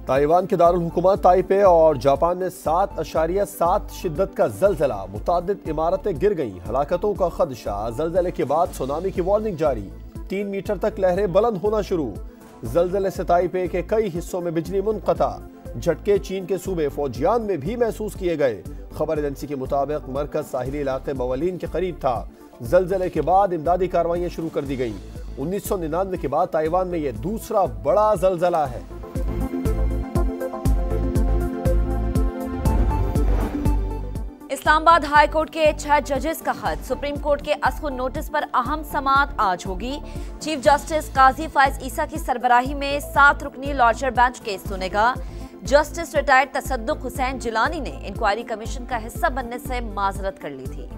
Taiwan के दारुल हुकूमत Taipei और जापान में 7.7 शिद्दत का जलजला, मुतादिद इमारतें गिर गईं, हलाकतों का खदशा। जलजले के बाद सुनामी की वार्निंग जारी, 3 मीटर तक लहरें बुलंद होना शुरू। जलजले से ताइपे के कई हिस्सों में बिजली मुनक़ता। झटके चीन के सूबे फौजियान में भी महसूस किए गए। खबर एजेंसी के मुताबिक मरकज साहिली इलाके बवलीन के करीब था। जलजले के बाद इमदादी कार्रवाइयां शुरू कर दी गई। 1999 के बाद ताइवान में यह दूसरा बड़ा जलजला है। इस्लामाबाद हाई कोर्ट के 6 जजेस का खत, सुप्रीम कोर्ट के अस्खुन नोटिस पर अहम समाअत आज होगी। चीफ जस्टिस काजी फाइज ईसा की सरबराही में 7 रुकनी लॉर्जर बेंच केस सुनेगा। जस्टिस रिटायर्ड तसद्दुक हुसैन जिलानी ने इंक्वायरी कमीशन का हिस्सा बनने से माजरत कर ली थी।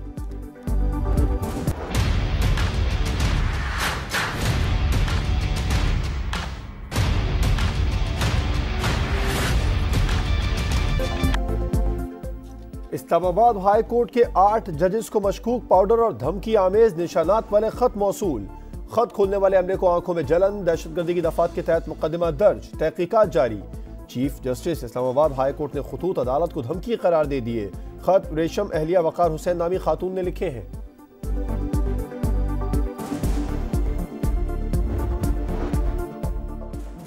इस्लामाबाद हाई कोर्ट के 8 जजेस को मशकूक पाउडर और धमकी आमेज निशानात वाले खत मौसूल। खत खोलने वाले अमले को आंखों में जलन, दहशतगर्दी की दफात के तहत मुकदमा दर्ज, तहकीकात जारी। Chief justice Islamabad high court ने खुतूत अदालत को धमकी करार दे दिए। खत रेशम अहलिया वकार हुसैन नामी खातून ने लिखे हैं।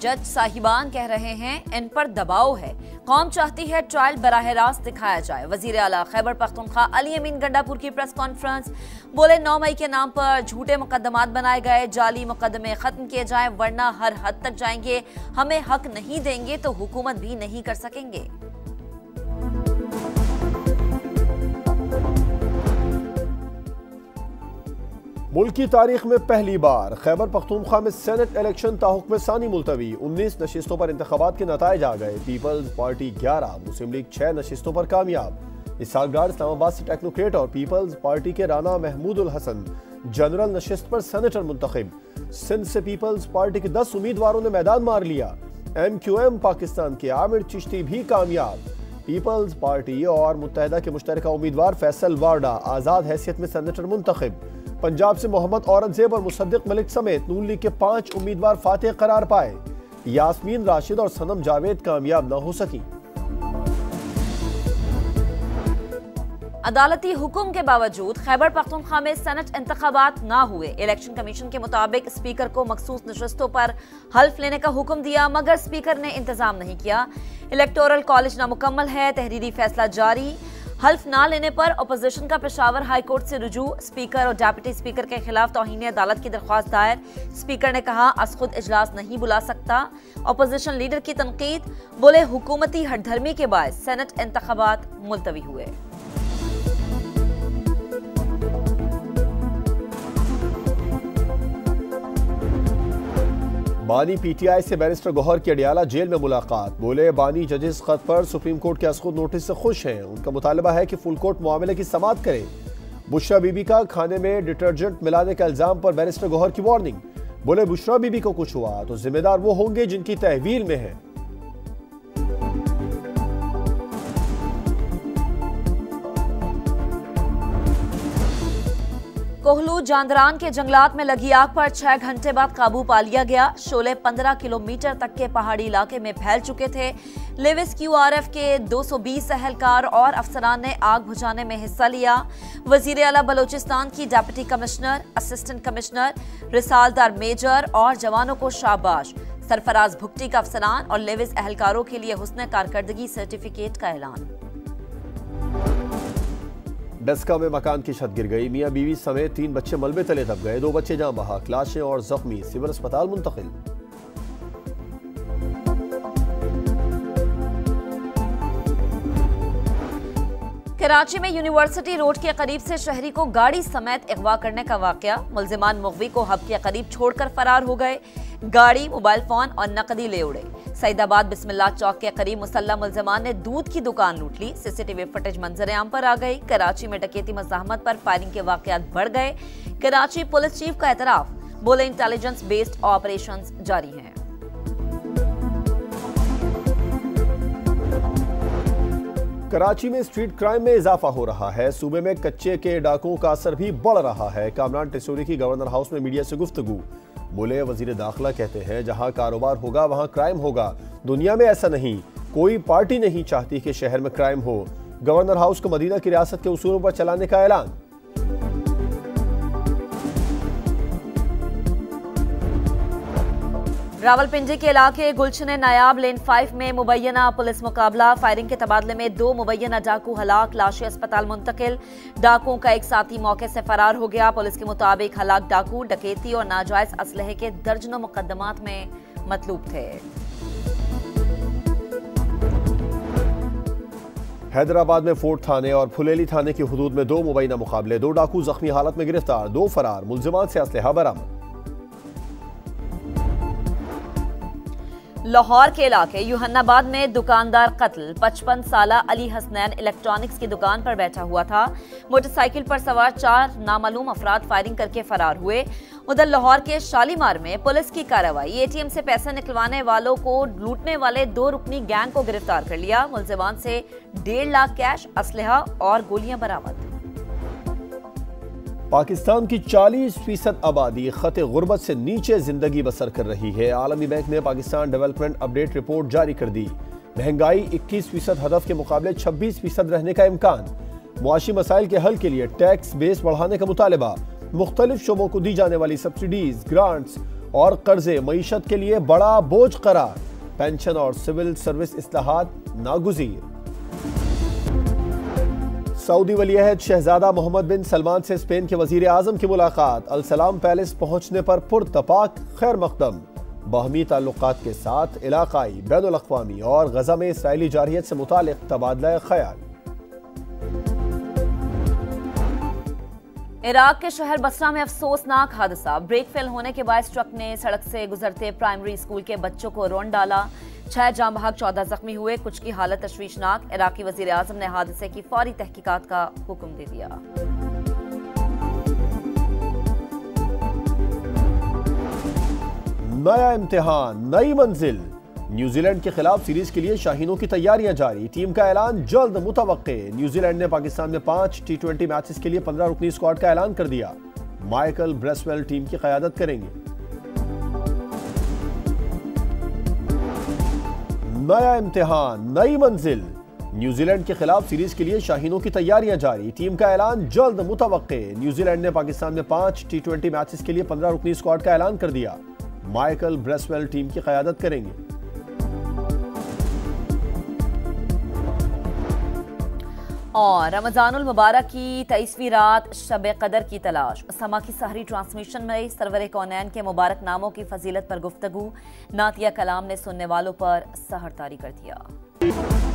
जज साहिबान कह रहे हैं इन पर दबाव है, कौम चाहती है ट्रायल बराह रास्त दिखाया जाए। वजीर आला खैबर पख्तूनख्वा अली अमीन गंडापुर की प्रेस कॉन्फ्रेंस, बोले 9 मई के नाम पर झूठे मुकदमात बनाए गए, जाली मुकदमे खत्म किए जाएं, वरना हर हद तक जाएंगे। हमें हक नहीं देंगे तो हुकूमत भी नहीं कर सकेंगे। मुल्क की तारीख में पहली बार खैबर पख्तूनख्वा में सेनेट इलेक्शन ताहुक्म सानी मुलतवी। 19 नशिस्तों पर इंतखाबात के नताइज आ गए। पीपल्स पार्टी 11, मुस्लिम लीग 6 नशिस्तों पर कामयाब। इसहाकगार इस्लामाबाद से टेक्नोक्रेट और पीपल्स पार्टी के राना महमूद उल हसन जनरल नशिस्त पर सेनेटर मुंतखब। सिंध से पीपल्स पार्टी के 10 उम्मीदवारों ने मैदान मार लिया। MQM पाकिस्तान के आमिर चिश्ती भी कामयाब। पीपल्स पार्टी और मुत्तहिदा के मुश्तरका उम्मीदवार फैसल वार्डा आजाद हैसियत में सेनेटर मुंतखब। पंजाब से मोहम्मद औरंगजेब और मुसद्दिक मलिक समेत नून लीग के 5 उम्मीदवार फातेह करार पाए। यास्मीन राशिद और सनम जावेद कामयाब न हो सकी। अदालती हुक्म के बावजूद खैबर पख्तूनख्वा में सेनेट इंतखाबात ना हुए। इलेक्शन कमीशन के मुताबिक स्पीकर को मखसूस नशस्तों पर हल्फ लेने का हुक्म दिया, मगर स्पीकर ने इंतजाम नहीं किया। इलेक्टोरल कॉलेज नामुकम्मल है, तहरीरी फैसला जारी। हल्फ ना लेने पर अपोजिशन का पेशावर हाई कोर्ट से रुजू। स्पीकर और डिप्टी स्पीकर के खिलाफ तौहीन अदालत की दरख्वास्त दायर। स्पीकर ने कहा अस खुद इजलास नहीं बुला सकता। अपोजिशन लीडर की तनकीद, बोले हुकूमती हठधर्मी के बाद सेनेट इंतखाबात मुलतवी हुए। बानी PTI से बैरिस्टर गौहर की अडियाला जेल में मुलाकात। बोले बानी जजेस खत पर सुप्रीम कोर्ट के अस्खुद नोटिस से खुश हैं। उनका मुतालबा है कि फुल कोर्ट मामले की समाअत करे। बुशरा बीबी का खाने में डिटर्जेंट मिलाने के इल्जाम पर बैरिस्टर गौहर की वार्निंग। बोले बुशरा बीबी को कुछ हुआ तो जिम्मेदार वो होंगे जिनकी तहवील में है। कोहलू जांदरान के जंगलात में लगी आग पर 6 घंटे बाद काबू पा लिया गया। शोले 15 किलोमीटर तक के पहाड़ी इलाके में फैल चुके थे। लिविस QRF के 220 एहलकार और अफसरान ने आग बुझाने में हिस्सा लिया। वजीर आला बलोचिस्तान की डिप्टी कमिश्नर, असिस्टेंट कमिश्नर, रिसालदार मेजर और जवानों को शाबाश। सरफराज भुगटी का अफसरान और लिविस एहलकारों के लिए हुस्न कारकर्दगी सर्टिफिकेट का ऐलान। डस्का में मकान की छत गिर गई। मियां बीवी समेत 3 बच्चे मलबे तले दब गए। 2 बच्चे जान बहक, लाशें और जख्मी सिविल अस्पताल मुंतकिल। कराची में यूनिवर्सिटी रोड के करीब से शहरी को गाड़ी समेत अगवा करने का वाकया। मुल्जिमान मुगवी को हब के करीब छोड़कर फरार हो गए। गाड़ी, मोबाइल फोन और नकदी ले उड़े। सईदाबाद बिस्मिल्लाह चौक के करीब मुसल्लह मुल्जिमान ने दूध की दुकान लूट ली। CCTV फुटेज मंजर आम पर आ गई। कराची में डकैती मज़ाहमत पर फायरिंग के वाकयात बढ़ गए। कराची पुलिस चीफ का एतराफ, बोले इंटेलिजेंस बेस्ड ऑपरेशंस जारी हैं। कराची में स्ट्रीट क्राइम में इजाफा हो रहा है। सूबे में कच्चे के डाकुओं का असर भी बढ़ रहा है। कामरान टिसोरी की गवर्नर हाउस में मीडिया से गुफ्तगू। बोले, वजीर दाखिला कहते हैं जहां कारोबार होगा वहां क्राइम होगा। दुनिया में ऐसा नहीं, कोई पार्टी नहीं चाहती कि शहर में क्राइम हो। गवर्नर हाउस को मदीना की रियासत के उसूलों पर चलाने का ऐलान। रावलपिंडी के इलाके गुलशन नायाब लेन 5 में मुबैना पुलिस मुकाबला। फायरिंग के तबादले में 2 मुबैना डाकू हलाक, लाशें अस्पताल मुंतकिल। डाकुओं का एक साथी मौके से फरार हो गया। पुलिस के मुताबिक हलाक डाकू डकैती और नाजायज असलहे के दर्जनों मुकदमात में मतलूब थे। हैदराबाद में फोर्ट थाने और फुलेली थाने की हुदूद में 2 मुबैना मुकाबले। 2 डाकू जख्मी हालत में गिरफ्तार, 2 फरार। मुल्जिमात से असलहा बरामद। लाहौर के इलाके यूहन्नाबाद में दुकानदार कत्ल। 55 साला अली हसनैन इलेक्ट्रॉनिक्स की दुकान पर बैठा हुआ था। मोटरसाइकिल पर सवार 4 नामालूम अफराद फायरिंग करके फरार हुए। उधर लाहौर के शालीमार में पुलिस की कार्रवाई। एटीएम से पैसे निकलवाने वालों को लूटने वाले 2 रुकनी गैंग को गिरफ्तार कर लिया। मुल्जिमान से 1.5 लाख कैश, असलहा और गोलियां बरामद। पाकिस्तान की 40% आबादी खत गुर्बत से नीचे जिंदगी बसर कर रही है। आलमी बैंक ने पाकिस्तान डेवलपमेंट अपडेट रिपोर्ट जारी कर दी। महंगाई 21% हदफ के मुकाबले 26% रहने का इम्कान। मुआशी मसाइल के हल के लिए टैक्स बेस बढ़ाने का मुतालबा। मुख्तलिफ शोबों को दी जाने वाली सब्सिडीज, ग्रांट्स और कर्जे मईशत के लिए बड़ा बोझ करार। पेंशन और सिविल सर्विस इस्लाहात नागुज़ीर। सऊदी वलीअहद शहजादा मोहम्मद बिन सलमान से स्पेन के वजीर आजम की मुलाकात। अल सलाम पैलेस पहुंचने पर पुरतपाक खैर मकदम। बाहमी ताल्लुकात के साथ इलाकाई, बैनुल अक़वामी और गजा में इसराइली जारहियत से मुतालिक तबादला ख्याल। इराक के शहर बसरा में अफसोसनाक हादसा। ब्रेक फेल होने के बाद ट्रक ने सड़क से गुजरते प्राइमरी स्कूल के बच्चों को रौंद डाला। 6 जाम बहक, 14 जख्मी हुए। कुछ की हालत तशवीशनाक। इराकी वजीर आजम ने हादसे की फौरी तहकीकात का हुक्म दे दिया। नया इम्तिहान, नई मंजिल। न्यूजीलैंड के खिलाफ सीरीज के लिए शाहीनों की तैयारियां जारी। टीम का ऐलान जल्द मुतवक्के। न्यूजीलैंड ने पाकिस्तान में 5 T20 मैचेस के लिए 15 रुकनी स्क्वाड का ऐलान कर दिया। माइकल ब्रेसवेल टीम की क़यादत करेंगे। नया इम्तिहान, नई मंजिल। न्यूजीलैंड के खिलाफ सीरीज के लिए शाहीनों की तैयारियां जारी। टीम का ऐलान जल्द मुतवक्के। न्यूजीलैंड ने पाकिस्तान में 5 T20 मैचेस के लिए 15 रुकनी स्क्वाड का ऐलान कर दिया। माइकल ब्रेसवेल टीम की क़यादत करेंगे। और रमजानुल मुबारक की 23वीं रात शब कदर की तलाश। समा की सहरी ट्रांसमिशन में सरवर कौनैन के मुबारक नामों की फजीलत पर गुफ्तगू। नातिया कलाम ने सुनने वालों पर सहर तारी कर दिया।